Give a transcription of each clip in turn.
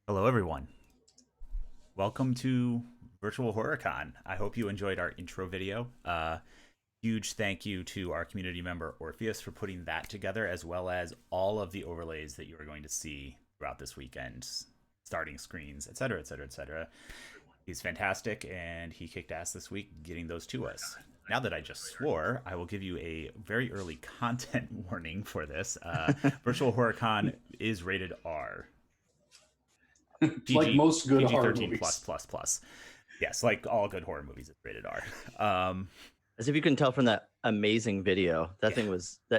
Hello, everyone. Welcome to Virtual Horror Con. I hope you enjoyed our intro video. Huge thank you to our community member Orpheus for putting that together, as well as all of the overlays that you are going to see throughout this weekend, starting screens, etc., etc., etc. He's fantastic, and he kicked ass this week getting those to us. Now that I just swore, I will give you a very early content warning for this. Virtual Horror Con is rated R. Like most good horror 13 movies. plus. Yes, like all good horror movies, it's rated R. As if you can tell from that amazing video, that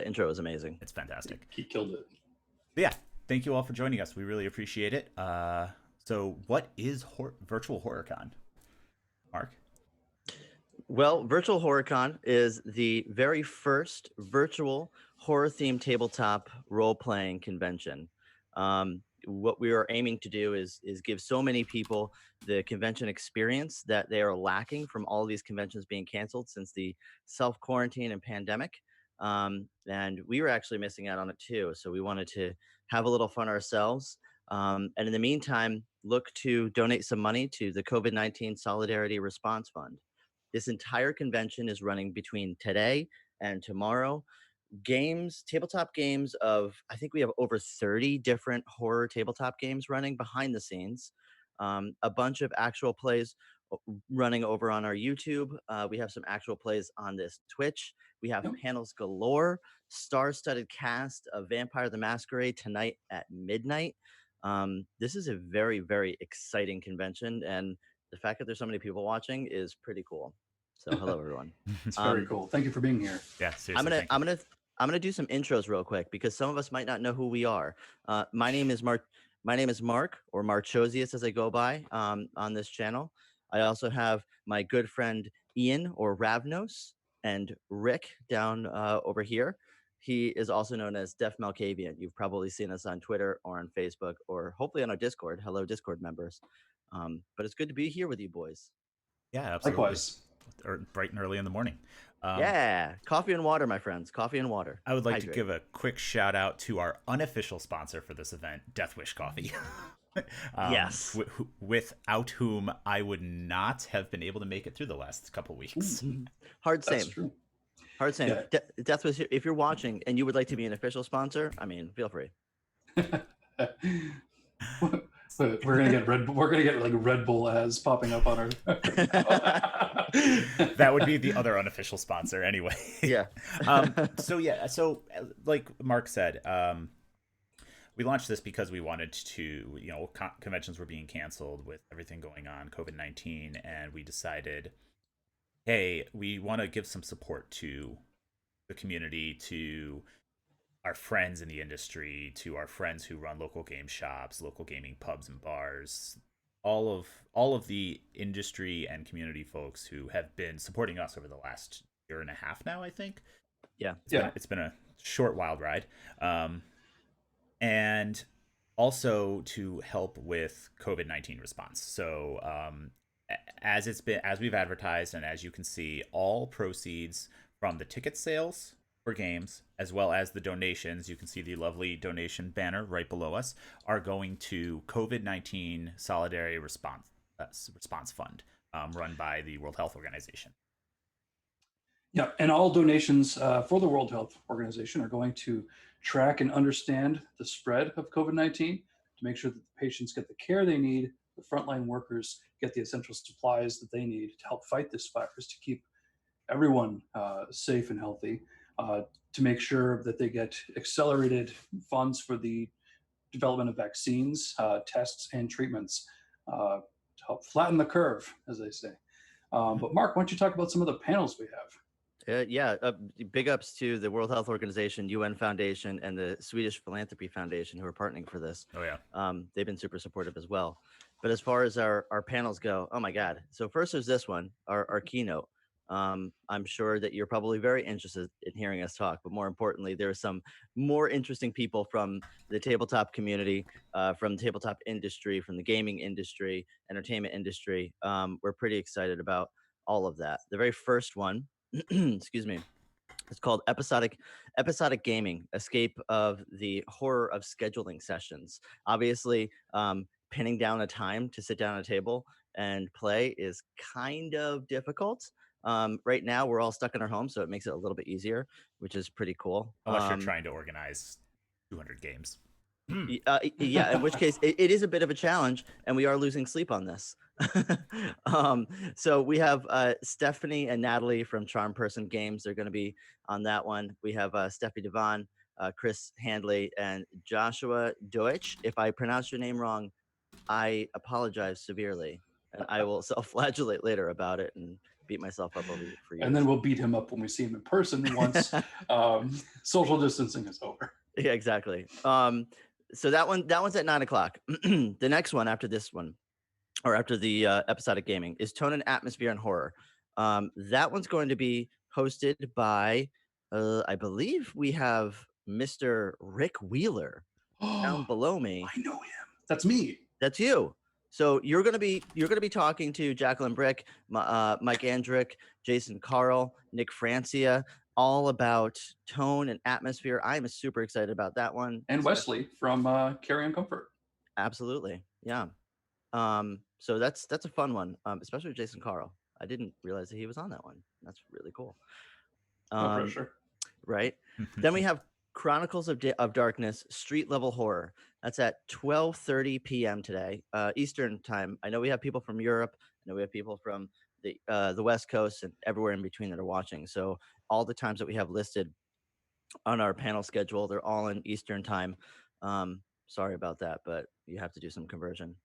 intro was amazing. It's fantastic. He killed it. But yeah, thank you all for joining us. We really appreciate it. So what is Virtual Horror Con? Mark? Well, Virtual Horror Con is the very first virtual horror-themed tabletop role-playing convention. What we are aiming to do is give so many people the convention experience that they are lacking from all these conventions being canceled since the self-quarantine and pandemic. And we were actually missing out on it too. So we wanted to have a little fun ourselves. And in the meantime, look to donate some money to the COVID-19 Solidarity Response Fund. This entire convention is running between today and tomorrow. Tabletop games I think we have over 30 different horror tabletop games running behind the scenes. A bunch of actual plays running over on our YouTube. We have some actual plays on this Twitch. We have panels galore, star-studded cast of Vampire the Masquerade tonight at midnight. This is a very, very exciting convention, and the fact that there's so many people watching is pretty cool. So hello, everyone. It's very cool. Thank you for being here. Yeah, seriously. I'm gonna do some intros real quick because some of us might not know who we are. My name is Mark. My name is Mark, or Marchosius as I go by on this channel. I also have my good friend Ian, or Ravnos, and Rick down over here. He is also known as Def Malkavian. You've probably seen us on Twitter or on Facebook or hopefully on our Discord. Hello, Discord members. But it's good to be here with you boys. Yeah, absolutely. Likewise. Or bright and early in the morning. Yeah, coffee and water, my friends. Coffee and water. I would like to give a quick shout out to our unofficial sponsor for this event, Death Wish Coffee. Yes. Without whom I would not have been able to make it through the last couple weeks. Hard same. That's true. Hard same. Yeah. Death Wish, if you're watching and you would like to be an official sponsor, I mean, feel free. We're gonna get like Red Bull ads popping up on our. That would be the other unofficial sponsor, anyway. Yeah. So like Mark said, we launched this because we wanted to, conventions were being canceled with everything going on, COVID-19, and we decided, hey, we want to give some support to the community, to our friends in the industry, to our friends who run local game shops, local gaming pubs and bars, all of the industry and community folks who have been supporting us over the last year and a half now, I think. Yeah. It's been a short, wild ride. And also to help with COVID-19 response. So as we've advertised, and as you can see, all proceeds from the ticket sales for games, as well as the donations, you can see the lovely donation banner right below us, are going to COVID-19 Solidarity Response Fund, run by the World Health Organization. Yeah, and all donations for the World Health Organization are going to track and understand the spread of COVID-19 to make sure that the patients get the care they need, the frontline workers get the essential supplies that they need to help fight this virus, to keep everyone safe and healthy, to make sure that they get accelerated funds for the development of vaccines, tests, and treatments to help flatten the curve, as they say. But Mark, why don't you talk about some of the panels we have? Big ups to the World Health Organization, UN Foundation, and the Swedish Philanthropy Foundation who are partnering for this. Oh yeah. They've been super supportive as well. But as far as our panels go, oh my God. So first there's this one, our keynote. I'm sure that you're probably very interested in hearing us talk, but more importantly, there are some more interesting people from the tabletop community, from the tabletop industry, from the gaming industry, entertainment industry. We're pretty excited about all of that. The very first one, excuse me, it's called episodic gaming, escape of the horror of scheduling sessions. Obviously, pinning down a time to sit down at a table and play is kind of difficult. Right now we're all stuck in our homes, so it makes it a little bit easier, which is pretty cool. Unless you're trying to organize 200 games. Yeah, in which case it is a bit of a challenge, and we are losing sleep on this. So we have Stephanie and Natalie from Charm Person Games. They're going to be on that one. We have Steffi Devon, Chris Handley, and Joshua Deutsch. If I pronounce your name wrong, I apologize severely, and I will self-flagellate later about it and beat myself up over for you. And then we'll beat him up when we see him in person once social distancing is over. Yeah, exactly. So that one's at 9:00. The next one after this one, or after the episodic gaming, is Tone and Atmosphere and Horror. That one's going to be hosted by, I believe we have Mr. Rick Wheeler down below me. I know him. That's me. That's you. So you're gonna be talking to Jacqueline Brick, Mike Andrick, Jason Carl, Nick Francia, all about tone and atmosphere. I am super excited about that one. And Wesley from Carry On Comfort. Absolutely, yeah. So that's a fun one, especially with Jason Carl. I didn't realize that he was on that one. That's really cool. No pressure. Right. Then we have Chronicles of Darkness, Street Level Horror. That's at 12:30 p.m. today, Eastern time. I know we have people from Europe. I know we have people from the West Coast and everywhere in between that are watching. So all the times that we have listed on our panel schedule, they're all in Eastern time. Sorry about that, but you have to do some conversion.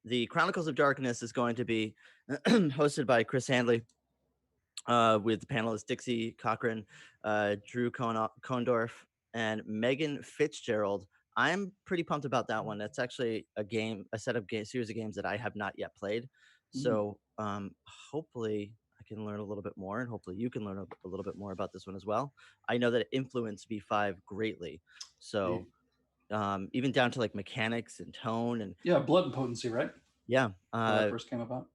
The Chronicles of Darkness is going to be hosted by Chris Handley, with the panelists Dixie Cochran, Drew Kondorf, and Megan Fitzgerald. I'm pretty pumped about that one. That's actually a series of games that I have not yet played. So hopefully I can learn a little bit more, and hopefully you can learn a little bit more about this one as well. I know that it influenced V5 greatly. So even down to like mechanics and tone and blood and potency, right? Yeah. When that first came about.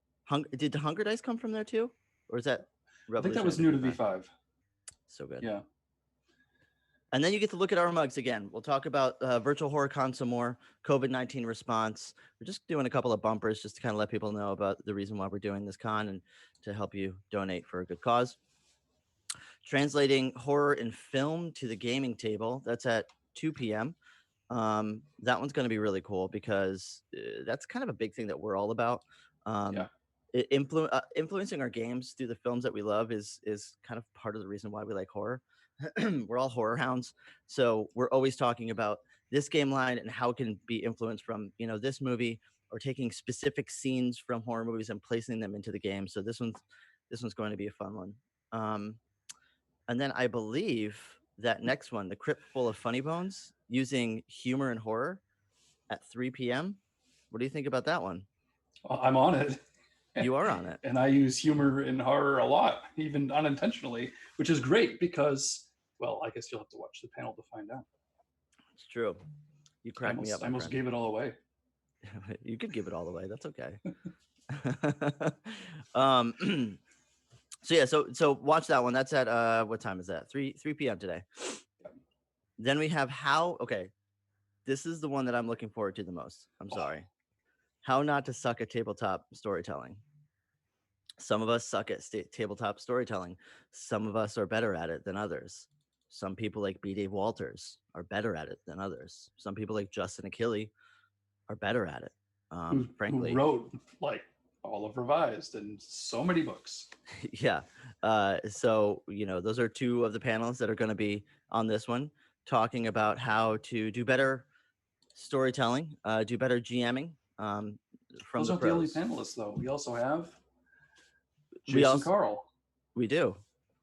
Did the Hunger Dice come from there too, or is that? I think that was new to V5. So good. Yeah. And then you get to look at our mugs again. We'll talk about Virtual Horror Con some more, COVID-19 response. We're just doing a couple of bumpers just to kind of let people know about the reason why we're doing this con and to help you donate for a good cause. Translating horror and film to the gaming table. That's at 2 p.m. That one's going to be really cool because that's kind of a big thing that we're all about. Influencing our games through the films that we love is kind of part of the reason why we like horror. We're all horror hounds, so we're always talking about this game line and how it can be influenced from this movie, or taking specific scenes from horror movies and placing them into the game. So this one's going to be a fun one. And then I believe that next one, The Crypt Full of Funny Bones, using humor and horror at 3 p.m. What do you think about that one? I'm on it. You are on it. And I use humor and horror a lot, even unintentionally, which is great because, well, I guess you'll have to watch the panel to find out. It's true. You cracked me up. I almost gave it all away. You could give it all away. That's okay. um, so yeah, so watch that one. That's at what time is that? 3 p.m. today. Then we have okay. This is the one that I'm looking forward to the most. I'm sorry. How not to suck at tabletop storytelling. Some of us suck at tabletop storytelling. Some of us are better at it than others. Some people like B. Dave Walters are better at it than others. Some people like Justin Achille are better at it. Frankly, who wrote like all of Revised and so many books. yeah. So, those are two of the panelists that are going to be on this one, talking about how to do better storytelling, do better GMing. From Those the aren't the only pros. panelists, though. We also have We Jason also Carl. we do.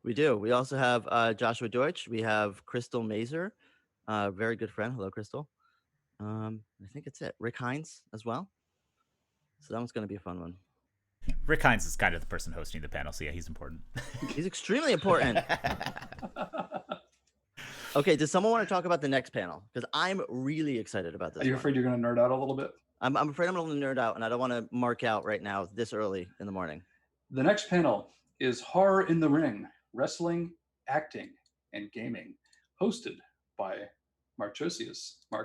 We also have Joshua Deutsch. We have Crystal Mazer, very good friend. Hello, Crystal. I think it's it. Rick Hines as well. So that one's going to be a fun one. Rick Hines is kind of the person hosting the panel, so yeah, he's important. He's extremely important. Okay, does someone want to talk about the next panel? Because I'm really excited about this. Are you afraid you're going to nerd out a little bit? I'm afraid I'm going to nerd out, and I don't want to mark out right now this early in the morning. The next panel is Horror in the Ring, Wrestling, Acting, and Gaming, hosted by Mark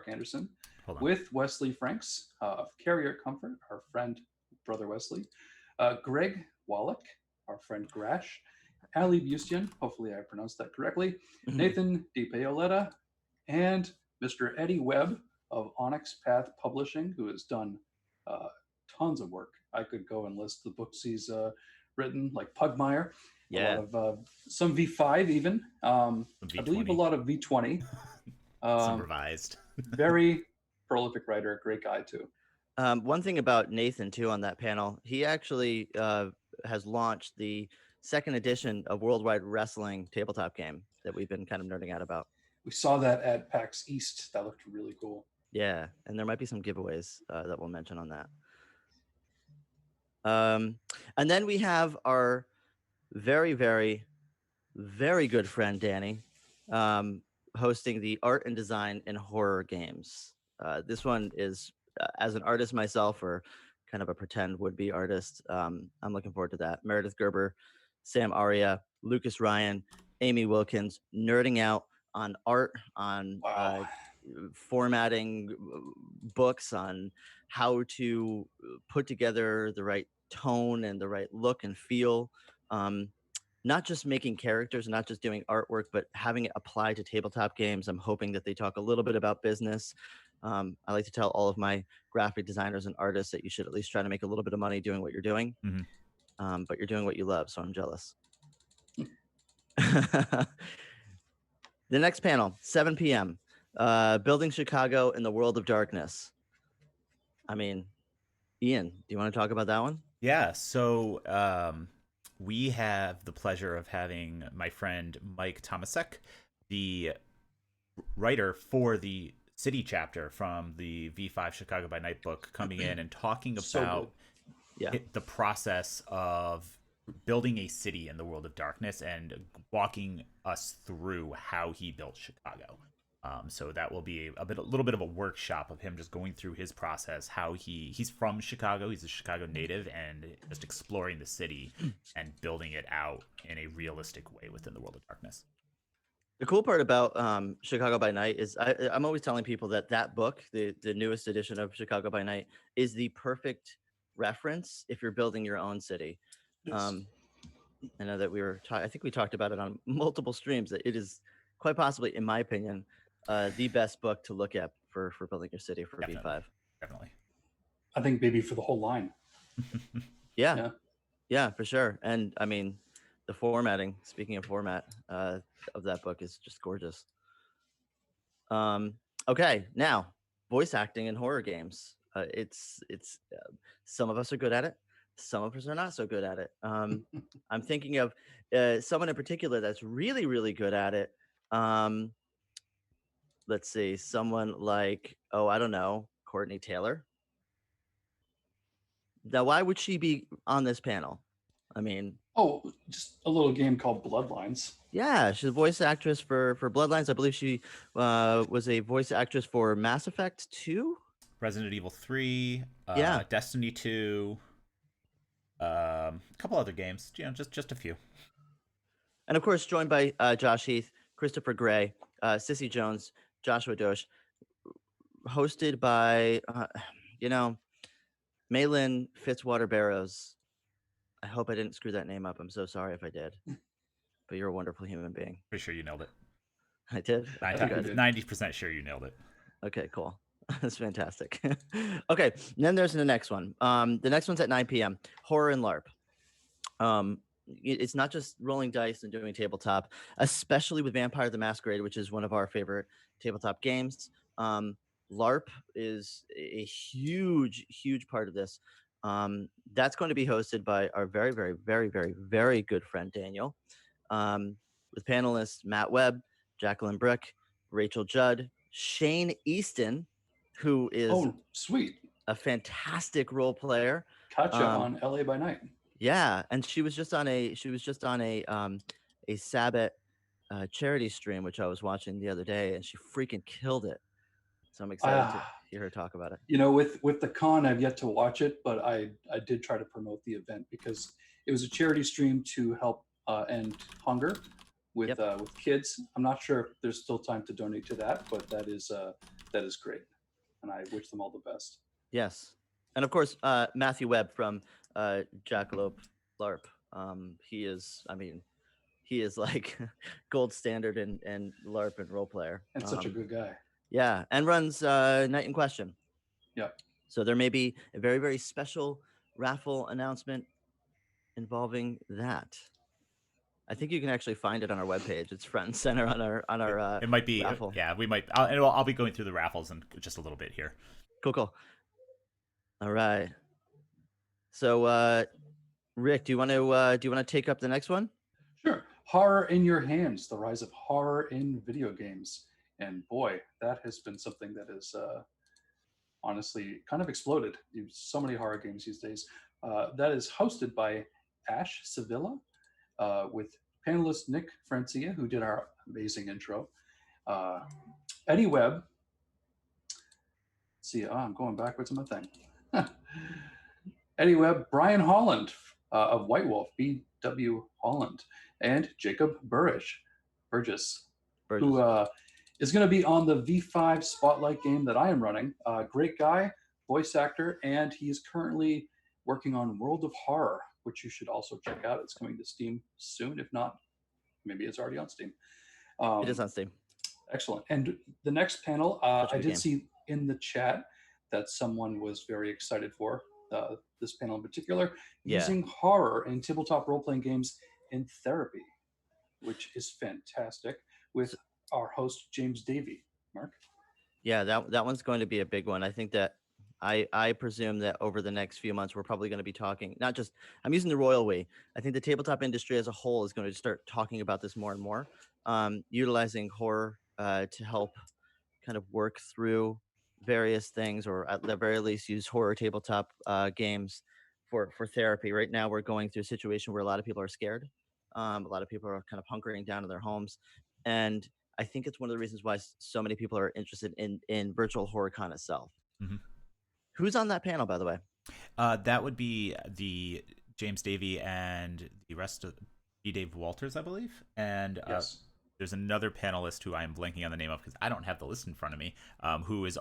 Anderson, with Wesley Franks of Carrier Comfort, our friend, brother Wesley, Greg Wallach, our friend Grash, Ali Bustian, hopefully I pronounced that correctly, Nathan DiPaoletta, and Mr. Eddie Webb of Onyx Path Publishing, who has done tons of work. I could go and list the books he's written, like Pugmire, a lot of some V5 even. I believe a lot of V20. Some revised. Very prolific writer, great guy too. One thing about Nathan too on that panel, he actually has launched the second edition of Worldwide Wrestling tabletop game that we've been kind of nerding out about. We saw that at PAX East. That looked really cool. Yeah, and there might be some giveaways that we'll mention on that. And then we have our very, very, very good friend Danny hosting the art and design in horror games. This one is, as an artist myself, or kind of a pretend would-be artist, I'm looking forward to that. Meredith Gerber, Sam Aria, Lucas Ryan, Amy Wilkins, nerding out on art, on formatting books, on how to put together the right tone and the right look and feel. Not just making characters, not just doing artwork, but having it apply to tabletop games. I'm hoping that they talk a little bit about business. I like to tell all of my graphic designers and artists that you should at least try to make a little bit of money doing what you're doing. But you're doing what you love, so I'm jealous. The next panel, 7 p.m. Building Chicago in the World of Darkness. I mean, Ian, do you want to talk about that one? Yeah, so we have the pleasure of having my friend Mike Tomasek, the writer for the city chapter from the V5 Chicago by Night book, coming in and talking about the process of building a city in the world of darkness and walking us through how he built Chicago. So that will be a little bit of a workshop of him just going through his process, how he's from Chicago, he's a Chicago native, and just exploring the city and building it out in a realistic way within the world of darkness. The cool part about Chicago by Night is I'm always telling people that book, the newest edition of Chicago by Night, is the perfect reference if you're building your own city. Yes. I know that I think we talked about it on multiple streams, that it is quite possibly, in my opinion, the best book to look at for building your city for V5. Definitely. I think maybe for the whole line. Yeah, for sure. And I mean, the formatting, speaking of format, of that book is just gorgeous. Okay, now voice acting in horror games. It's some of us are good at it. Some of us are not so good at it. I'm thinking of someone in particular that's really, really good at it. Let's see, someone like, I don't know, Courtney Taylor. Now, why would she be on this panel? I mean, just a little game called Bloodlines. Yeah, she's a voice actress for Bloodlines. I believe she was a voice actress for Mass Effect 2, Resident Evil 3, yeah, Destiny 2. couple other games, just a few. And of course, joined by Josh Heath, Christopher Gray, Sissy Jones, Joshua Dosh, hosted by, Malin Fitzwater Barrows. I hope I didn't screw that name up. I'm so sorry if I did. But you're a wonderful human being. Pretty sure you nailed it. I did? 90% sure you nailed it. Okay, cool. That's fantastic. Okay, and then there's the next one. The next one's at 9 p.m. Horror and LARP. It's not just rolling dice and doing tabletop, especially with Vampire the Masquerade, which is one of our favorite tabletop games. LARP is a huge, huge part of this. That's going to be hosted by our very, very, very, very, very good friend Daniel, with panelists Matt Webb, Jacqueline Brick, Rachel Judd, Shane Easton, who is sweet, a fantastic role player. Katja on LA by Night. Yeah, and she was just on a Sabbath charity stream, which I was watching the other day, and she freaking killed it. So I'm excited to hear her talk about it. With the con, I've yet to watch it, but I did try to promote the event because it was a charity stream to help end hunger with kids. I'm not sure if there's still time to donate to that, but that is great, and I wish them all the best. Yes, and of course Matthew Webb from Jackalope LARP. He is like gold standard in LARP and role player. And such a good guy. Yeah, and runs Night in Question. Yeah. So there may be a very, very special raffle announcement involving that. I think you can actually find it on our webpage. It's front and center on our. It might be raffle. Yeah, we might. I'll be going through the raffles in just a little bit here. Cool. All right. So, Rick, do you want to take up the next one? Sure. Horror in Your Hands: The Rise of Horror in Video Games. And boy, that has been something that has honestly kind of exploded. There's so many horror games these days. That is hosted by Ash Sevilla, with panelist Nick Francia, who did our amazing intro. Eddie Webb. Let's see, I'm going backwards on my thing. Eddie Webb, Brian Holland of White Wolf, B.W. Holland, and Jacob Burgess. Who is going to be on the V5 Spotlight game that I am running. Great guy, voice actor, and he is currently working on World of Horror, which you should also check out. It's coming to Steam soon. If not, maybe it's already on Steam. It is on Steam. Excellent. And the next panel, I did see in the chat that someone was very excited for this panel in particular, using horror in tabletop role-playing games in therapy, which is fantastic, with our host James Davey. Mark? Yeah, that one's going to be a big one. I think that I presume that over the next few months we're probably going to be talking, not just, I'm using the royal we. I think the tabletop industry as a whole is going to start talking about this more and more, utilizing horror to help kind of work through various things, or at the very least use horror tabletop games for therapy. Right now we're going through a situation where a lot of people are scared. A lot of people are kind of hunkering down in their homes, and I think it's one of the reasons why so many people are interested in VirtualHorror Con itself. Mm-hmm. Who's on that panel, by the way? That would be the James Davey and the rest of Dave Walters, I believe. And there's another panelist who I'm blanking on the name of because I don't have the list in front of me. Who is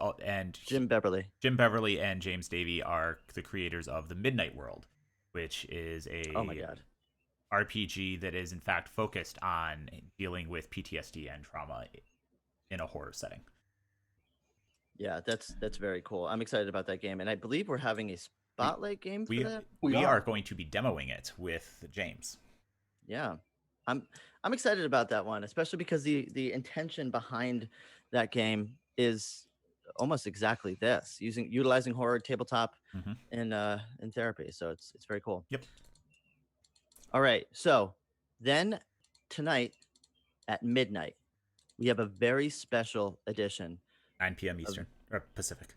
Jim Beverly. Jim Beverly and James Davey are the creators of the Midnight World, which is a RPG that is in fact focused on dealing with PTSD and trauma in a horror setting. Yeah, that's very cool. I'm excited about that game, and I believe we're having a spotlight game for that. We are going to be demoing it with James. Yeah, I'm excited about that one, especially because the intention behind that game is almost exactly this, utilizing horror tabletop in therapy. So it's very cool. Yep. All right, so then tonight at midnight, we have a very special edition. 9 p.m. Eastern or Pacific.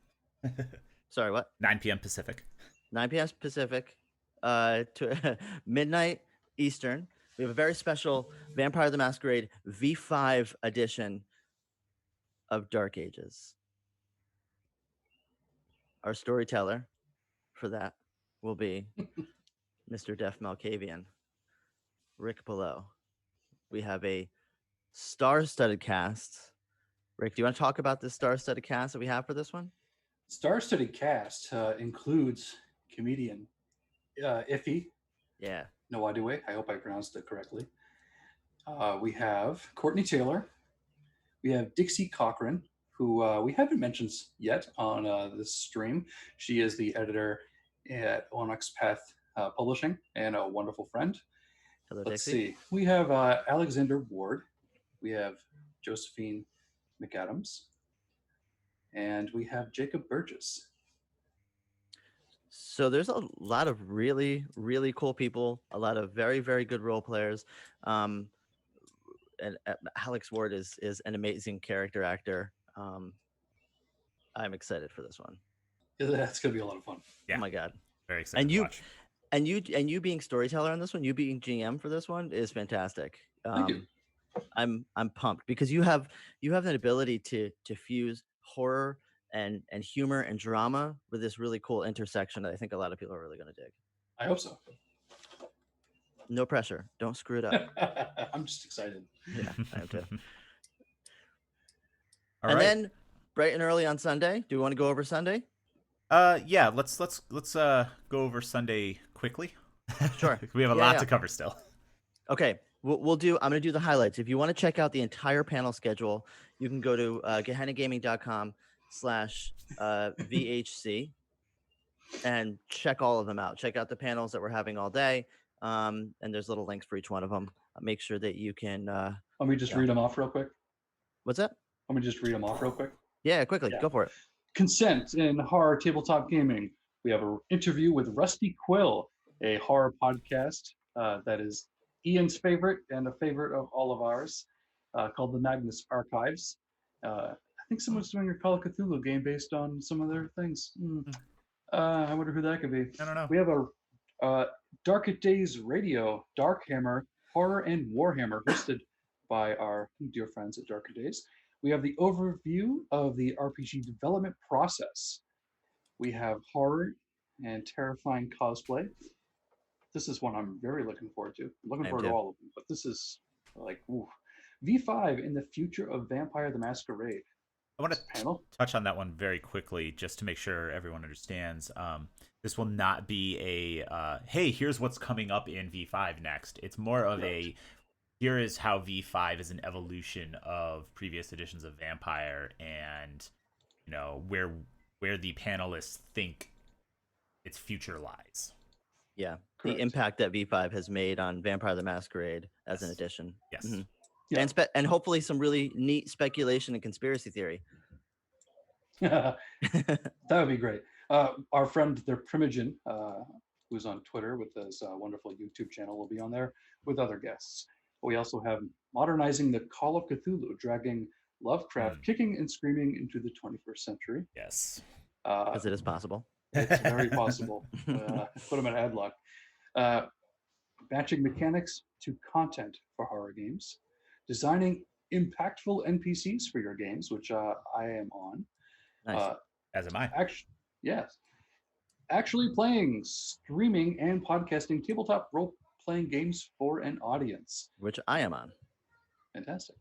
Sorry, what? 9 p.m. Pacific. 9 p.m. Pacific to midnight Eastern. We have a very special Vampire the Masquerade V5 edition of Dark Ages. Our storyteller for that will be Mr. Def Malkavian, Rick Below. We have a star-studded cast. Rick, do you want to talk about this star-studded cast that we have for this one? Star-studded cast includes comedian Iffy. Yeah. No idea way. I hope I pronounced it correctly. We have Courtney Taylor. We have Dixie Cochran, who we haven't mentioned yet on this stream. She is the editor at Onyx Path Publishing and a wonderful friend. Hello, Let's Dixie. see. We have Alexander Ward. We have Josephine McAdams. And we have Jacob Burgess. So there's a lot of really, really cool people, a lot of very, very good role players. And Alex Ward is an amazing character actor. I'm excited for this one. That's going to be a lot of fun. Yeah. Oh my God. Very excited And to you, watch. and you being storyteller on this one, you being GM for this one is fantastic. Thank you. I'm pumped because you have that ability to fuse horror and humor and drama with this really cool intersection that I think a lot of people are really going to dig. I hope so. No pressure. Don't screw it up. I'm just excited. Yeah, I am too. All And right. then bright and early on Sunday. Do we want to go over Sunday? Yeah, let's go over Sunday quickly. Sure. We have a Yeah, lot yeah. to cover still. Okay, we'll do. I'm going to do the highlights. If you want to check out the entire panel schedule, you can go to gehennagaming.com/VHC and check all of them out. Check out the panels that we're having all day. And there's little links for each one of them. Make sure that you can. Let me just Yeah. read them off real quick. What's that? Let me just read them off real quick. Yeah, quickly. Yeah. Go for it. Consent in horror tabletop gaming. We have an interview with Rusty Quill, a horror podcast that is Ian's favorite and a favorite of all of ours, called the Magnus Archives. I think someone's doing a Call of Cthulhu game based on some of their things. I wonder who that could be. I don't know. We have a Dark at Days Radio, Darkhammer, Horror and Warhammer, hosted by our dear friends at Dark at Days. We have the overview of the RPG development process. We have horror and terrifying cosplay. This is one I'm very looking forward to. I'm looking I am forward to too. all of them, but this is like, ooh. V5 in the future of Vampire the Masquerade. I want to Panel. touch on that one very quickly just to make sure everyone understands. This will not be a hey, here's what's coming up in V5 next. It's more of a here is how V5 is an evolution of previous editions of Vampire, and you know where the panelists think its future lies. Yeah, Correct. the impact that V5 has made on Vampire the Masquerade as an Yes. addition. Yes. Mhm. Yeah. And hopefully some really neat speculation and conspiracy theory. That would be great. Our friend, their Primogen, who's on Twitter with his wonderful YouTube channel, will be on there with other guests. We also have modernizing the Call of Cthulhu, dragging Lovecraft kicking and screaming into the 21st century. Yes. As it is possible. It's very possible. Put them in a headlock. Matching mechanics to content for horror games. Designing impactful NPCs for your games, which I am on. Nice. As am I. Actually, yes. Actually playing, streaming, and podcasting tabletop role-playing games for an audience. Which I am on. Fantastic.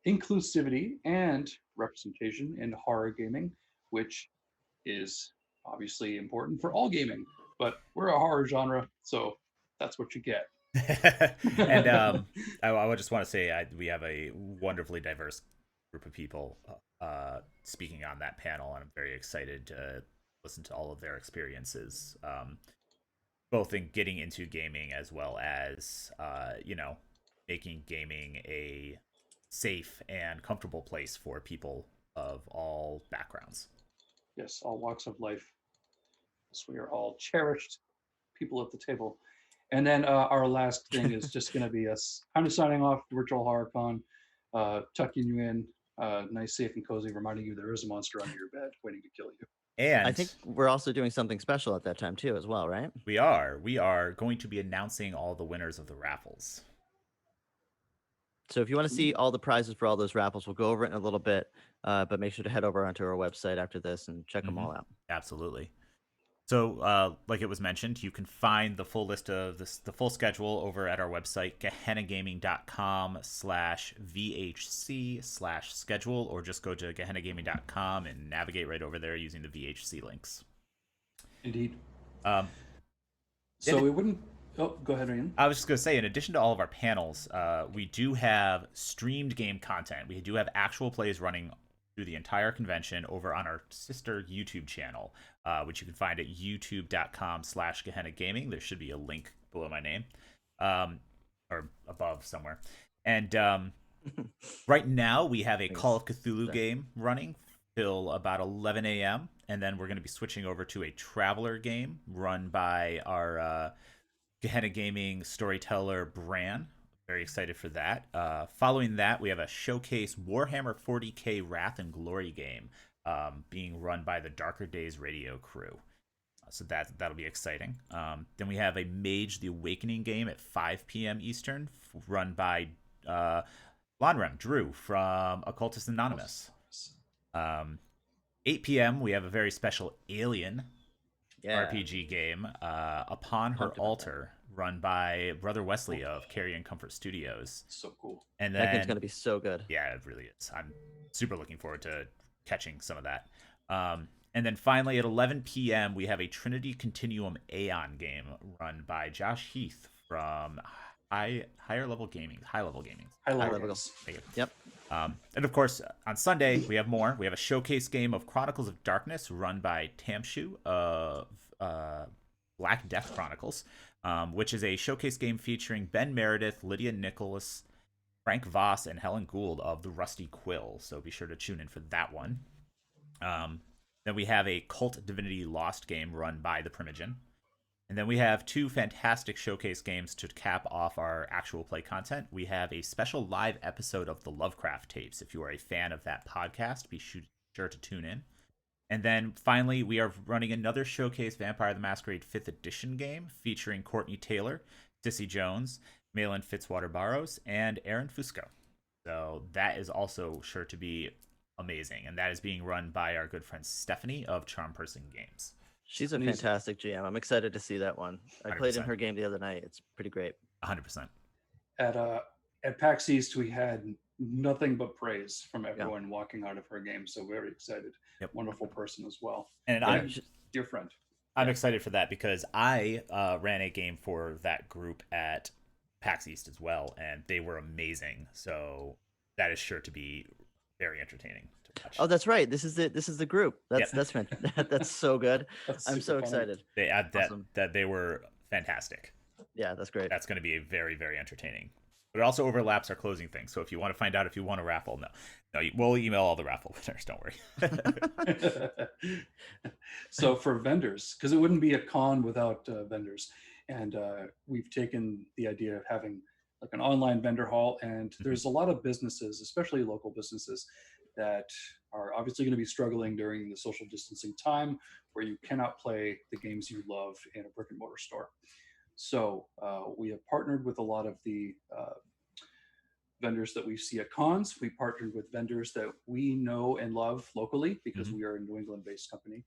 Inclusivity and representation in horror gaming, which is obviously important for all gaming, but we're a horror genre, so that's what you get. And I would just want to say we have a wonderfully diverse group of people speaking on that panel, and I'm very excited to listen to all of their experiences, both in getting into gaming as well as making gaming a safe and comfortable place for people of all backgrounds. Yes, all walks of life. So we are all cherished people at the table. And then our last thing is just going to be us kind of signing off Virtual Horror Con, tucking you in, nice, safe, and cozy, reminding you there is a monster under your bed waiting to kill you. And I think we're also doing something special at that time too, as well, right? we are going to be announcing all the winners of the raffles. So if you want to see all the prizes for all those raffles, we'll go over it in a little bit. But make sure to head over onto our website after this and check them all out. Absolutely. So, like it was mentioned, you can find the full list of the full schedule over at our website, gehennagaming.com/VHC/schedule, or just go to gehennagaming.com and navigate right over there using the VHC links. Indeed. Um, So it wouldn't. Oh, go ahead, Ian. I was just going to say, in addition to all of our panels, we do have streamed game content. We do have actual plays running through the entire convention over on our sister YouTube channel, which you can find at youtube.com/Gehenna Gaming. There should be a link below my name, or above somewhere. And right now we have a Call of Cthulhu game running till about 11 a.m. And then we're going to be switching over to a Traveler game run by our Gehenna Gaming storyteller Bran. Very excited for that. Following that, we have a showcase Warhammer 40k Wrath and Glory game being run by the Darker Days radio crew. So that'll be exciting. Then we have a Mage the Awakening game at 5 p.m. Eastern, run by Lonrem Drew from Occultist Anonymous. 8 p.m. we have a very special Alien RPG game, Upon Her Altar, run by Brother Wesley of Carry and Comfort Studios. So cool. And then, that game's going to be so good. Yeah, it really is. I'm super looking forward to catching some of that. And then finally at 11 p.m. we have a Trinity Continuum Aeon game run by Josh Heath from High Level Gaming. Thank you. Yep. And of course, on Sunday, we have more. We have a showcase game of Chronicles of Darkness run by Tamshu of Black Death Chronicles, which is a showcase game featuring Ben Meredith, Lydia Nicholas, Frank Voss, and Helen Gould of The Rusty Quill. So be sure to tune in for that one. Then we have a Cult Divinity Lost game run by The Primogen. And then we have two fantastic showcase games to cap off our actual play content. We have a special live episode of the Lovecraft tapes. If you are a fan of that podcast, be sure to tune in. And then finally, we are running another showcase Vampire the Masquerade 5th edition game featuring Courtney Taylor, Sissy Jones, Malin Fitzwater Barrows, and Aaron Fusco. So that is also sure to be amazing. And that is being run by our good friend Stephanie of Charm Person Games. She's a fantastic GM. I'm excited to see that one. I 100%. played in her game the other night. It's pretty great. 100%. At PAX East, we had nothing but praise from everyone walking out of her game. So very excited. Yep. Wonderful person as well. And I'm dear friend. I'm excited for that because I ran a game for that group at PAX East as well, and they were amazing. So that is sure to be very entertaining to watch. Oh, that's right. This is the group. That's that's so good. I'm so funny. excited. They add Awesome. that they were fantastic. Yeah, that's great. That's going to be very, very entertaining. But it also overlaps our closing thing. So if you want to find out if you want a raffle, no, we'll email all the raffle winners. Don't worry. So for vendors, because it wouldn't be a con without vendors, and we've taken the idea of having like an online vendor hall, and there's a lot of businesses, especially local businesses, that are obviously going to be struggling during the social distancing time, where you cannot play the games you love in a brick and mortar store. So we have partnered with a lot of the vendors that we see at cons. We partnered with vendors that we know and love locally because we are a New England-based company.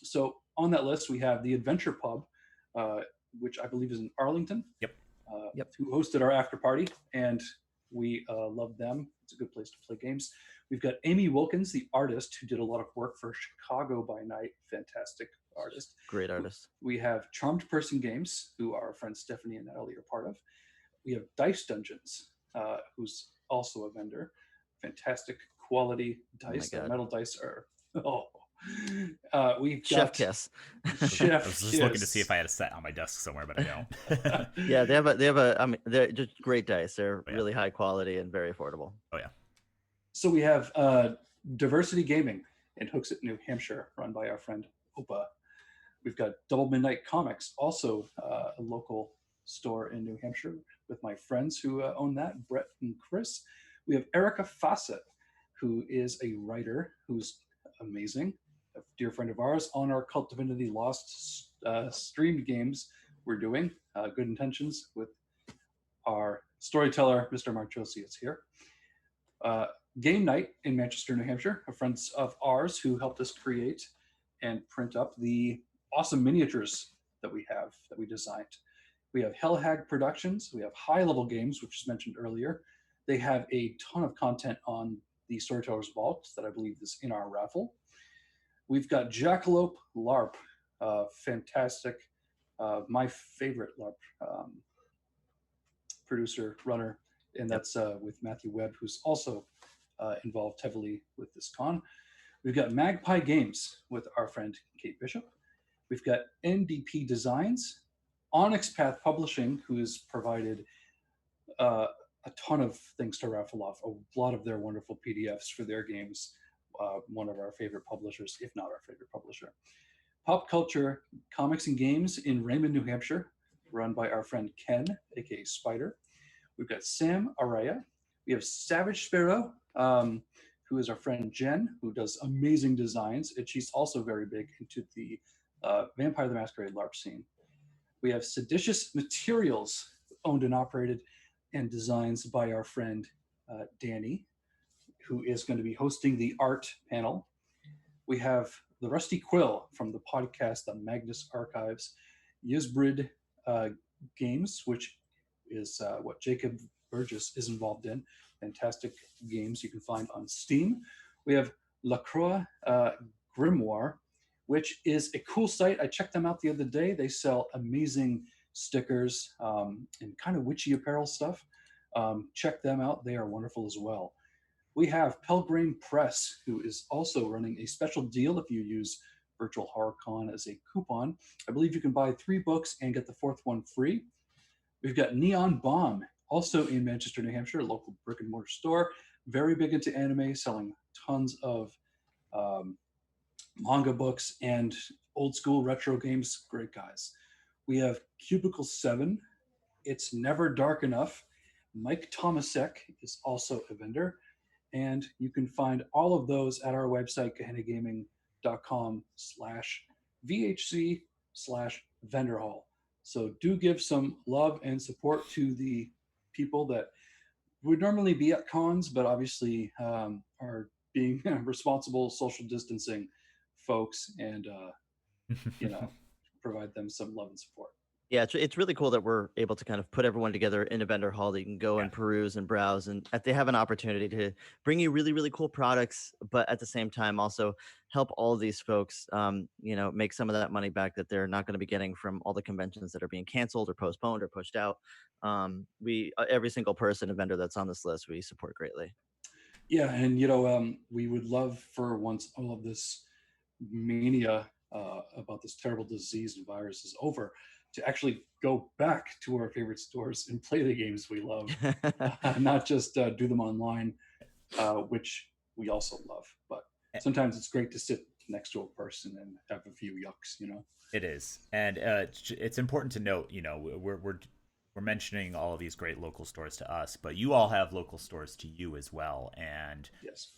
So on that list, we have the Adventure Pub, which I believe is in Arlington. Yep. Who hosted our after party, and we love them. It's a good place to play games. We've got Amy Wilkins, the artist who did a lot of work for Chicago by Night. Fantastic artist. Great artist. We have Charmed Person Games, who our friends Stephanie and Natalie are part of. We have Dice Dungeons, who's also a vendor. Fantastic quality dice. The metal dice are we've Chef got kiss. Chef I was just looking to see if I had a set on my desk somewhere, but I don't. Yeah, they have a. I mean, they're just great dice. They're really high quality and very affordable. Oh yeah. So we have Diversity Gaming in Hooksett, New Hampshire, run by our friend Opa. We've got Double Midnight Comics, also a local store in New Hampshire, with my friends who own that, Brett and Chris. We have Erica Fawcett, who is a writer who's amazing, a dear friend of ours, on our Cult Divinity Lost streamed games we're doing. Good Intentions with our storyteller, Mr. Mark Josie, is here. Game Night in Manchester, New Hampshire, a friends of ours who helped us create and print up the awesome miniatures that we designed. We have Hellhag Productions. We have High Level Games, which was mentioned earlier. They have a ton of content on the Storyteller's Vault that I believe is in our raffle. We've got Jackalope LARP, fantastic. My favorite LARP producer, runner, and that's with Matthew Webb, who's also involved heavily with this con. We've got Magpie Games with our friend Kate Bishop. We've got NDP Designs, Onyx Path Publishing, who has provided a ton of things to raffle off, a lot of their wonderful PDFs for their games. One of our favorite publishers, if not our favorite publisher. Pop Culture Comics and Games in Raymond, New Hampshire, run by our friend Ken, aka Spider. We've got Sam Araya. We have Savage Sparrow, who is our friend Jen, who does amazing designs, and she's also very big into the Vampire the Masquerade LARP scene. We have Seditious Materials, owned and operated, and designs by our friend Danny, who is going to be hosting the art panel. We have the Rusty Quill from the podcast on Magnus Archives, Yisbrid Games, which is what Jacob Burgess is involved in. Fantastic games you can find on Steam. We have LaCroix Grimoire, which is a cool site. I checked them out the other day. They sell amazing stickers and kind of witchy apparel stuff. Check them out. They are wonderful as well. We have Pelgrane Press, who is also running a special deal if you use Virtual Horror Con as a coupon. I believe you can buy 3 books and get the 4th one free. We've got Neon Bomb, also in Manchester, New Hampshire, a local brick and mortar store. Very big into anime, selling tons of manga books and old school retro games. Great guys. We have Cubicle 7. It's Never Dark Enough. Mike Tomasek is also a vendor. And you can find all of those at our website, gehennagaming.com/VHC/vendor hall. So do give some love and support to the people that would normally be at cons, but obviously are being responsible social distancing folks, and provide them some love and support. Yeah, it's really cool that we're able to kind of put everyone together in a vendor hall that you can go and peruse and browse, and they have an opportunity to bring you really, really cool products, but at the same time also help all of these folks, make some of that money back that they're not going to be getting from all the conventions that are being canceled or postponed or pushed out. Every single person, a vendor that's on this list, we support greatly. Yeah, and we would love for once all of this mania about this terrible disease and virus is over, to actually go back to our favorite stores and play the games we love, not just do them online, which we also love. But sometimes it's great to sit next to a person and have a few yucks, It is, and it's important to note, we're mentioning all of these great local stores to us, but you all have local stores to you as well. And yes,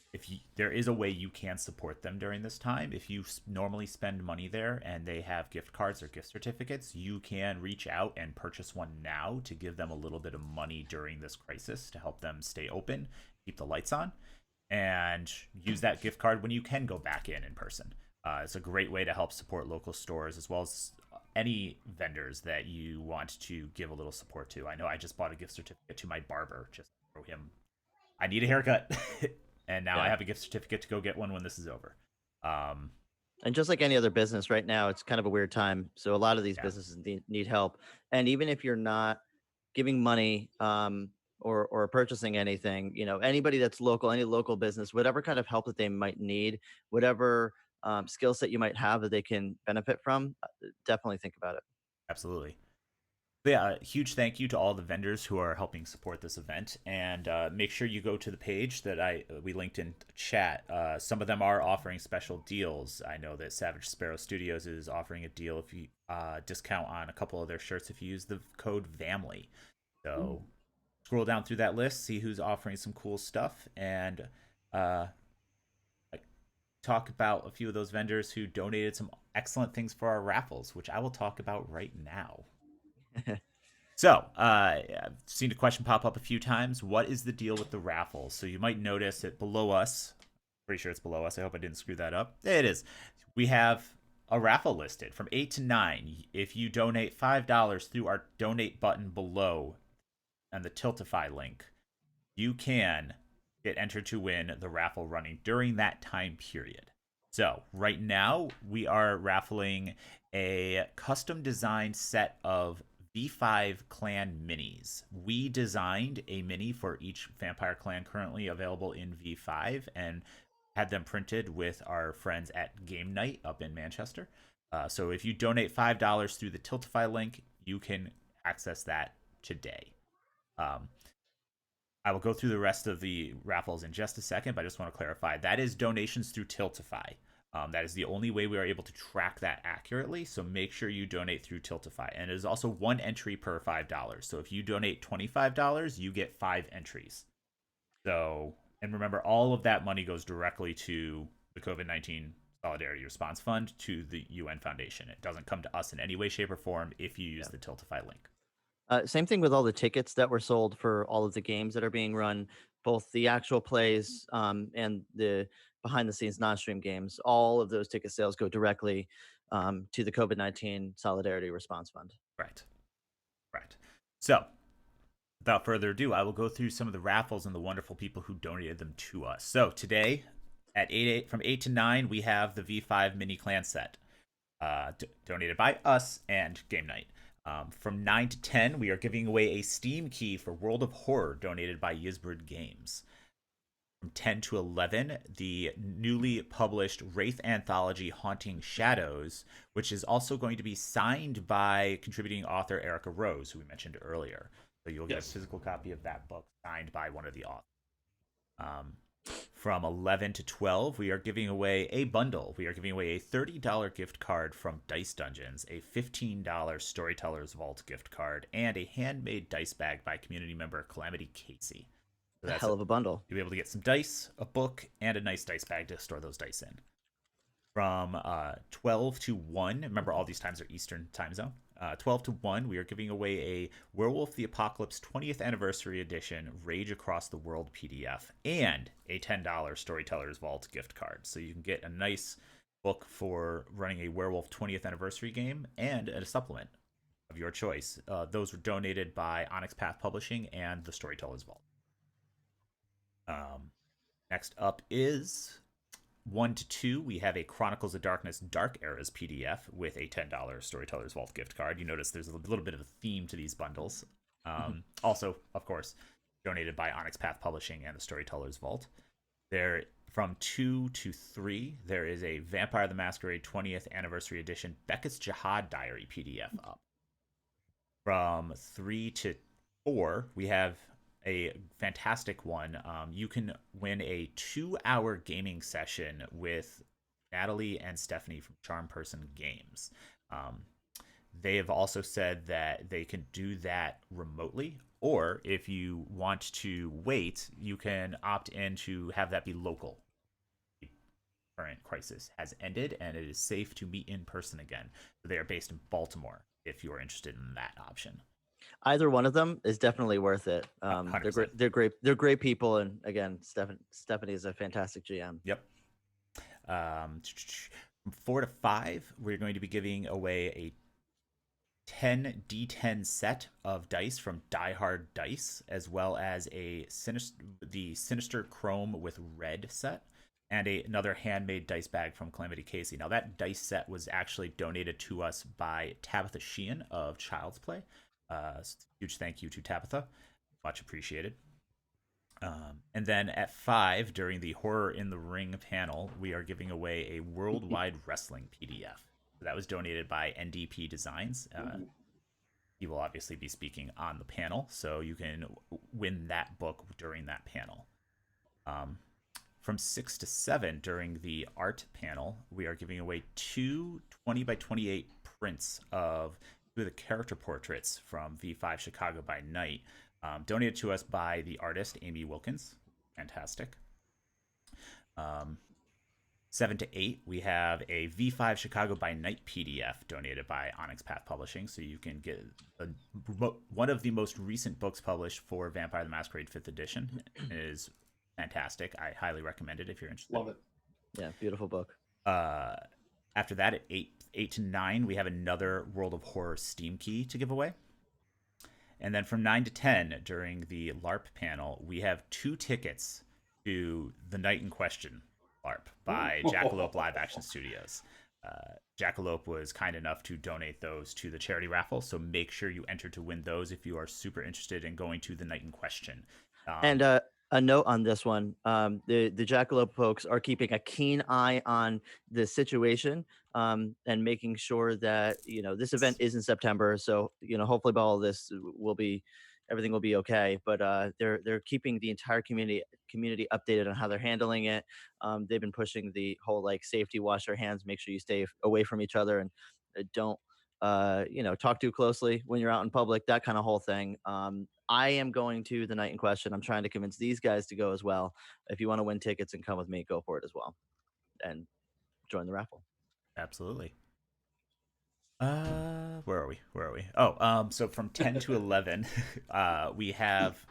there is a way you can support them during this time. If you normally spend money there and they have gift cards or gift certificates, you can reach out and purchase one now to give them a little bit of money during this crisis to help them stay open, keep the lights on, and use that gift card when you can go back in person. It's a great way to help support local stores as well as any vendors that you want to give a little support to. I know I just bought a gift certificate to my barber just for him. I need a haircut. And now I have a gift certificate to go get one when this is over. And just like any other business right now, it's kind of a weird time. So a lot of these businesses need help. And even if you're not giving money or purchasing anything, anybody that's local, any local business, whatever kind of help that they might need, whatever skill set you might have that they can benefit from, definitely think about it. Absolutely. But yeah, a huge thank you to all the vendors who are helping support this event, and make sure you go to the page that we linked in chat. Some of them are offering special deals. I know that Savage Sparrow Studios is offering a deal if you discount on a couple of their shirts if you use the code VAMLY. So scroll down through that list, see who's offering some cool stuff, and talk about a few of those vendors who donated some excellent things for our raffles, which I will talk about right now. So, I've seen a question pop up a few times. What is the deal with the raffles? So you might notice it below us. Pretty sure it's below us. I hope I didn't screw that up. It is. We have a raffle listed from 8 to 9. If you donate $5 through our donate button below and the Tiltify link, you can get entered to win the raffle running during that time period. So right now we are raffling a custom designed set of V5 clan minis. We designed a mini for each vampire clan currently available in V5 and had them printed with our friends at Game Night up in Manchester. So if you donate $5 through the Tiltify link, you can access that today. I will go through the rest of the raffles in just a second, but I just want to clarify that is donations through Tiltify. That is the only way we are able to track that accurately. So make sure you donate through Tiltify. And it is also one entry per $5. So if you donate $25, you get 5 entries. So, and remember, all of that money goes directly to the COVID-19 Solidarity Response Fund, to the UN Foundation. It doesn't come to us in any way, shape, or form if you use the Tiltify link. Same thing with all the tickets that were sold for all of the games that are being run, both the actual plays and the behind the scenes non-stream games. All of those ticket sales go directly to the COVID-19 Solidarity Response Fund. Right. So, without further ado, I will go through some of the raffles and the wonderful people who donated them to us. So today, at from 8 to 9, we have the V5 mini clan set, donated by us and Game Night. From 9 to 10, we are giving away a Steam key for World of Horror, donated by Yisbird Games. From 10 to 11, the newly published Wraith Anthology Haunting Shadows, which is also going to be signed by contributing author Erica Rose, who we mentioned earlier. So you'll get a physical copy of that book signed by one of the authors. From 11 to 12, we are giving away a bundle. We are giving away a $30 gift card from Dice Dungeons, a $15 Storyteller's Vault gift card, and a handmade dice bag by community member Calamity Casey. So that's a hell of a bundle. You'll be able to get some dice, a book, and a nice dice bag to store those dice in. From 12 to 1, remember all these times are Eastern time zone. 12 to 1, we are giving away a Werewolf the Apocalypse 20th Anniversary Edition Rage Across the World PDF and a $10 Storyteller's Vault gift card. So you can get a nice book for running a Werewolf 20th Anniversary game and a supplement of your choice. Those were donated by Onyx Path Publishing and the Storyteller's Vault. Next up is 1 to 2, we have a Chronicles of Darkness Dark Eras PDF with a $10 Storyteller's Vault gift card. You notice there's a little bit of a theme to these bundles. Also, of course, donated by Onyx Path Publishing and the Storyteller's Vault. There, from 2 to 3, there is a Vampire the Masquerade 20th Anniversary Edition Beckett's Jihad Diary PDF up. From 3 to 4, we have a fantastic one. You can win a 2-hour gaming session with Natalie and Stephanie from Charm Person Games. They have also said that they can do that remotely, or if you want to wait, you can opt in to have that be local. The current crisis has ended, and it is safe to meet in person again. So they are based in Baltimore, if you are interested in that option. Either one of them is definitely worth it. They're great. They're great people, and again, Stephanie is a fantastic GM. Yep. From 4 to 5, we're going to be giving away a 10 D10 set of dice from Die Hard Dice, as well as the Sinister Chrome with Red set, and another handmade dice bag from Calamity Casey. Now, that dice set was actually donated to us by Tabitha Sheehan of Child's Play. Huge thank you to Tabitha. Much appreciated. And then at 5, during the Horror in the Ring panel, we are giving away a Worldwide Wrestling PDF. That was donated by NDP Designs. He will obviously be speaking on the panel, so you can win that book during that panel. From 6 to 7, during the art panel, we are giving away 2 20 by 28 prints of the character portraits from V5 Chicago by Night, donated to us by the artist Amy Wilkins. Fantastic. 7 to 8, we have a V5 Chicago by Night PDF donated by Onyx Path Publishing, so you can get one of the most recent books published for Vampire the Masquerade 5th edition. It is fantastic. I highly recommend it if you're interested. Love it. Yeah, beautiful book. After that, at 8 to 9, we have another World of Horror Steam key to give away. And then from 9 to 10, during the LARP panel, we have 2 tickets to The Night in Question LARP by Jackalope Live Action Studios. Jackalope was kind enough to donate those to the charity raffle, so make sure you enter to win those if you are super interested in going to The Night in Question. And a note on this one: the Jackalope folks are keeping a keen eye on the situation, and making sure that this event is in September. So hopefully by all this everything will be okay. But they're keeping the entire community updated on how they're handling it. They've been pushing the whole like safety, wash your hands, make sure you stay away from each other, and don't talk too closely when you're out in public, that kind of whole thing. I am going to The Night in Question. I'm trying to convince these guys to go as well. If you want to win tickets and come with me, go for it as well, and join the raffle. Absolutely. Where are we? Oh, so from 10 to 11, we have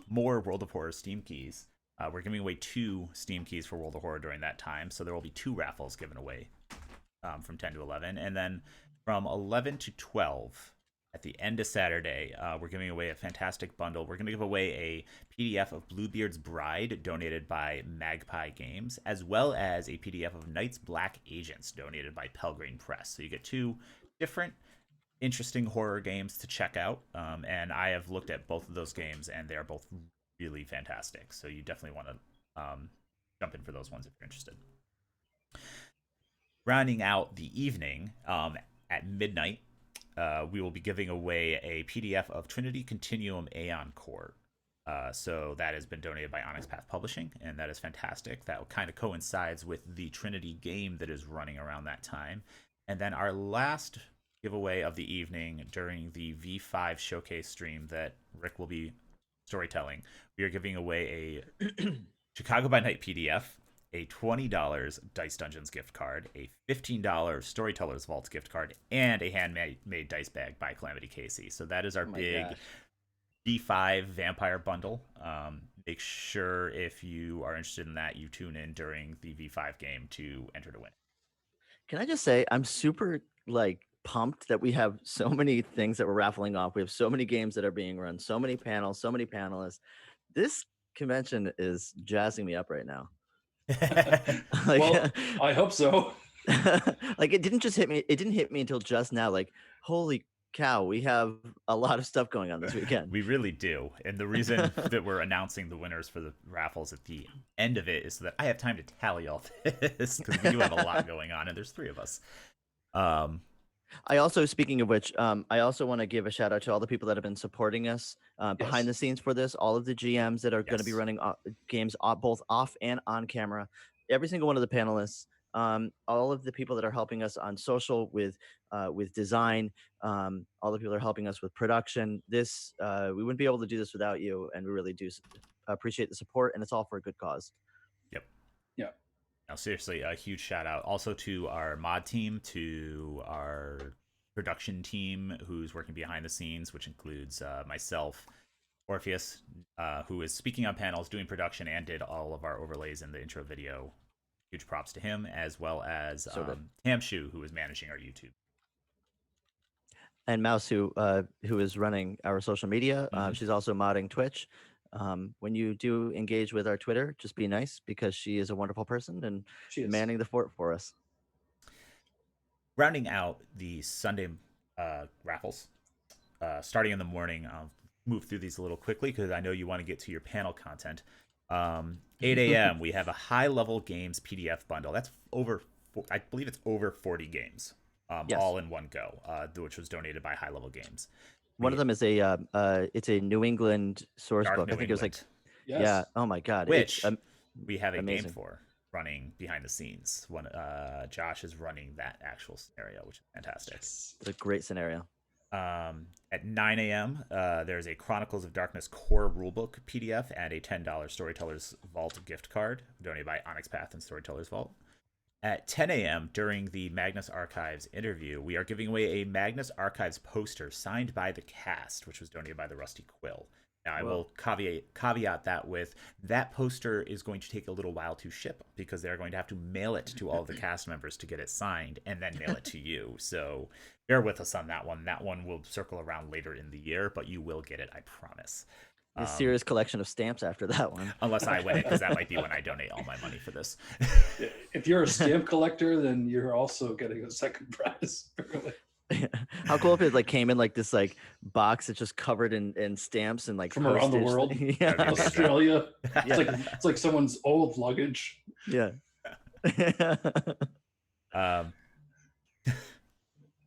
more World of Horror Steam keys. We're giving away 2 Steam keys for World of Horror during that time, so there will be 2 raffles given away from 10 to 11. And then from 11 to 12, at the end of Saturday, we're giving away a fantastic bundle. We're going to give away a PDF of Bluebeard's Bride, donated by Magpie Games, as well as a PDF of Night's Black Agents, donated by Pelgrane Press. So you get 2 different interesting horror games to check out. And I have looked at both of those games, and they're both really fantastic. So you definitely want to jump in for those ones if you're interested. Rounding out the evening, at midnight, we will be giving away a PDF of Trinity Continuum Aeon Court. So that has been donated by Onyx Path Publishing, and that is fantastic. That kind of coincides with the Trinity game that is running around that time. And then our last giveaway of the evening during the V5 showcase stream that Rick will be storytelling, we are giving away a Chicago by Night PDF, a $20 Dice Dungeons gift card, a $15 Storyteller's Vault gift card, and a handmade dice bag by Calamity Casey. So that is our big V5 vampire bundle. Make sure if you are interested in that, you tune in during the V5 game to enter to win. Can I just say, I'm super pumped that we have so many things that we're raffling off. We have so many games that are being run, so many panels, so many panelists. This convention is jazzing me up right now. Well, I hope so. It didn't just hit me. It didn't hit me until just now. Holy cow, we have a lot of stuff going on this weekend. We really do. And the reason that we're announcing the winners for the raffles at the end of it is so that I have time to tally all this, because we do have a lot going on, and there's 3 of us. I also, speaking of which, I also want to give a shout out to all the people that have been supporting us behind the scenes for this. All of the GMs that are going to be running games both off and on camera. Every single one of the panelists. All of the people that are helping us on social with design. All the people that are helping us with production. This we wouldn't be able to do this without you, and we really do appreciate the support. And it's all for a good cause. Yep. Yeah. Now, seriously, a huge shout out also to our mod team, to our production team who's working behind the scenes, which includes myself, Orpheus, who is speaking on panels, doing production, and did all of our overlays in the intro video. Huge props to him, as well as Tamshu, who is managing our YouTube. And Mouse, who is running our social media. She's also modding Twitch. When you do engage with our Twitter, just be nice, because she is a wonderful person and manning the fort for us. Rounding out the Sunday raffles, starting in the morning, I'll move through these a little quickly because I know you want to get to your panel content. 8 a.m. we have a high-level games PDF bundle. That's I believe it's over 40 games, all in one go, which was donated by High Level Games. One of them is it's a New England source book. I think it was yeah. Oh my God. Which we have a game for running behind the scenes. Josh is running that actual scenario, which is fantastic. It's a great scenario. At 9 a.m., there's a Chronicles of Darkness core rulebook PDF and a $10 Storyteller's Vault gift card donated by Onyx Path and Storyteller's Vault. At 10 a.m., during the Magnus Archives interview, we are giving away a Magnus Archives poster signed by the cast, which was donated by the Rusty Quill. Now, I Whoa. will caveat that with that poster is going to take a little while to ship because they're going to have to mail it to all of the cast members to get it signed and then mail it to you. So bear with us on that one. That one will circle around later in the year, but you will get it, I promise. A serious collection of stamps after that one. Unless I win it, because that might be when I donate all my money for this. If you're a stamp collector, then you're also getting a second prize. How cool if it like came in like this like box that's just covered in stamps and like From around the postage. world. Yeah. Australia. Yeah. It's like someone's old luggage. Yeah.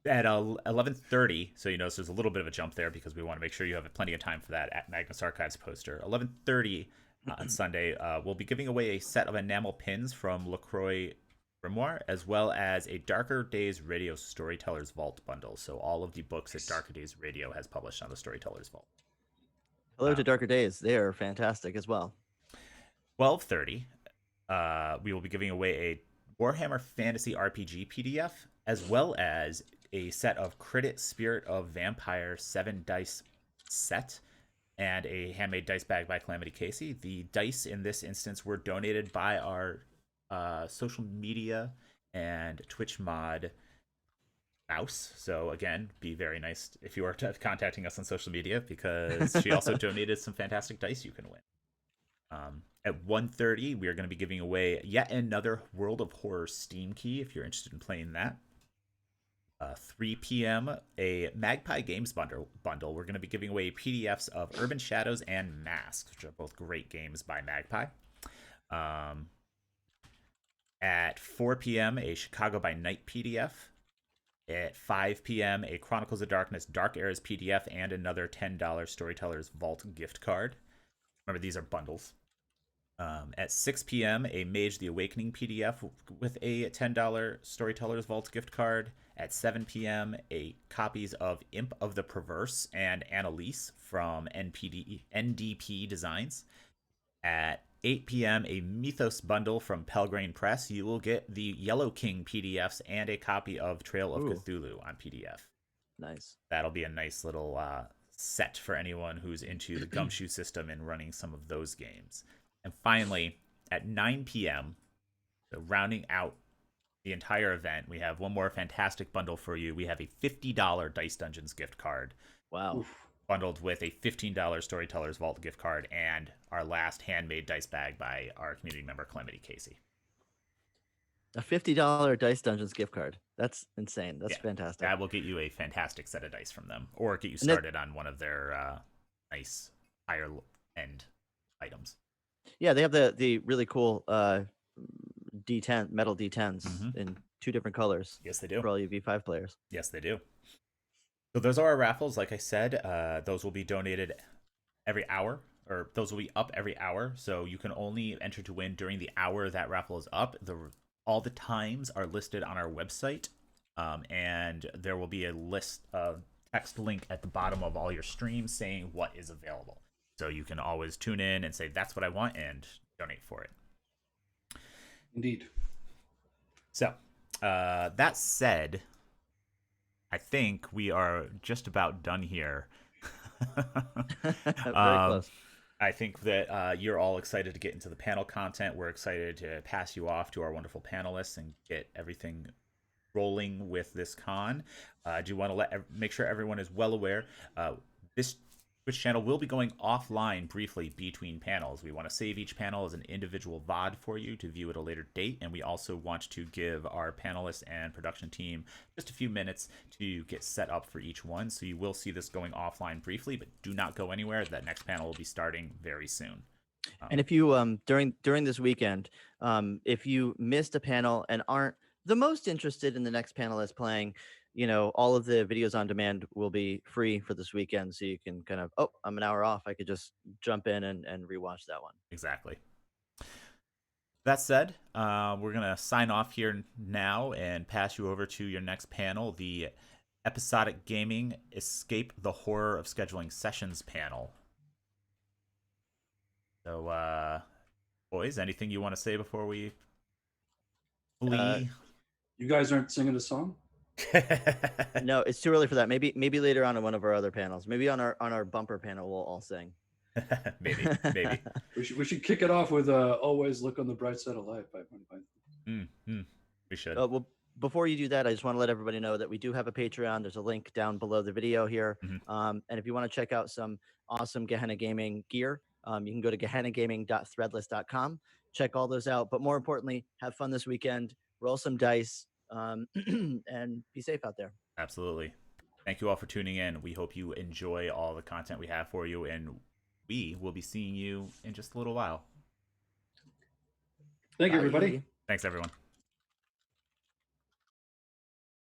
At 11:30, so you notice there's a little bit of a jump there because we want to make sure you have plenty of time for that at Magnus Archives poster. 11:30 on Sunday, we'll be giving away a set of enamel pins from LaCroix Grimoire, as well as a Darker Days Radio Storytellers Vault bundle. So all of the books that Darker Days Radio has published on the Storytellers Vault. Hello to Darker Days. They are fantastic as well. 12:30, we will be giving away a Warhammer Fantasy RPG PDF, as well as a set of Credit Spirit of Vampire 7 dice set and a handmade dice bag by Calamity Casey. The dice in this instance were donated by our social media and Twitch mod Mouse. So again, be very nice if you are contacting us on social media, because she also donated some fantastic dice you can win. At 1:30, we are going to be giving away yet another World of Horror Steam key if you're interested in playing that. 3 p.m., a Magpie Games bundle. We're going to be giving away PDFs of Urban Shadows and Masks, which are both great games by Magpie. At 4 p.m., a Chicago by Night PDF. At 5 p.m., a Chronicles of Darkness Dark Eras PDF and another $10 Storytellers Vault gift card. Remember, these are bundles. At 6 p.m., a Mage the Awakening PDF with a $10 Storytellers Vault gift card. At 7 p.m., a copies of Imp of the Perverse and Annalise from NDP Designs. At 8 p.m., a Mythos bundle from Pelgrane Press. You will get the Yellow King PDFs and a copy of Trail of Cthulhu on PDF. Nice. That'll be a nice little set for anyone who's into the Gumshoe system and running some of those games. And finally, at 9 p.m., so rounding out the entire event, we have one more fantastic bundle for you. We have a $50 Dice Dungeons gift card. Wow. Oof. Bundled with a $15 Storytellers Vault gift card and our last handmade dice bag by our community member, Calamity Casey. A $50 Dice Dungeons gift card. That's insane. That's fantastic. That will get you a fantastic set of dice from them, or get you started on one of their nice higher end items. Yeah, they have the really cool D10 metal D10s in 2 different colors. Yes, they do. For all you V5 players. Yes, they do. So those are our raffles. Like I said, those will be donated every hour, or those will be up every hour. So you can only enter to win during the hour that raffle is up. All the times are listed on our website, and there will be a text link at the bottom of all your streams saying what is available. So you can always tune in and say, that's what I want, and donate for it. Indeed. So, that said, I think we are just about done here. Very close. I think that you're all excited to get into the panel content. We're excited to pass you off to our wonderful panelists and get everything rolling with this con. I do want to make sure everyone is well aware. This Twitch channel will be going offline briefly between panels. We want to save each panel as an individual VOD for you to view at a later date, and we also want to give our panelists and production team just a few minutes to get set up for each one. So you will see this going offline briefly, but do not go anywhere. That next panel will be starting very soon. And if you during this weekend, if you missed a panel and aren't the most interested in the next panel that's playing, all of the videos on demand will be free for this weekend. So you can kind of, I'm an hour off. I could just jump in and rewatch that one. Exactly. That said, we're going to sign off here now and pass you over to your next panel, the Episodic Gaming Escape the Horror of Scheduling Sessions panel. So, boys, anything you want to say before we flee? You guys aren't singing a song? No, it's too early for that. Maybe later on in one of our other panels. Maybe on our bumper panel we'll all sing. Maybe. We should kick it off with always look on the bright side of life by Monty Python. We should. Well, before you do that, I just want to let everybody know that we do have a Patreon. There's a link down below the video here. And if you want to check out some awesome Gehenna Gaming gear, you can go to gehennagaming.threadless.com. Check all those out. But more importantly, have fun this weekend. Roll some dice, and be safe out there. Absolutely. Thank you all for tuning in. We hope you enjoy all the content we have for you, and we will be seeing you in just a little while. Thank you, everybody. Thanks, everyone.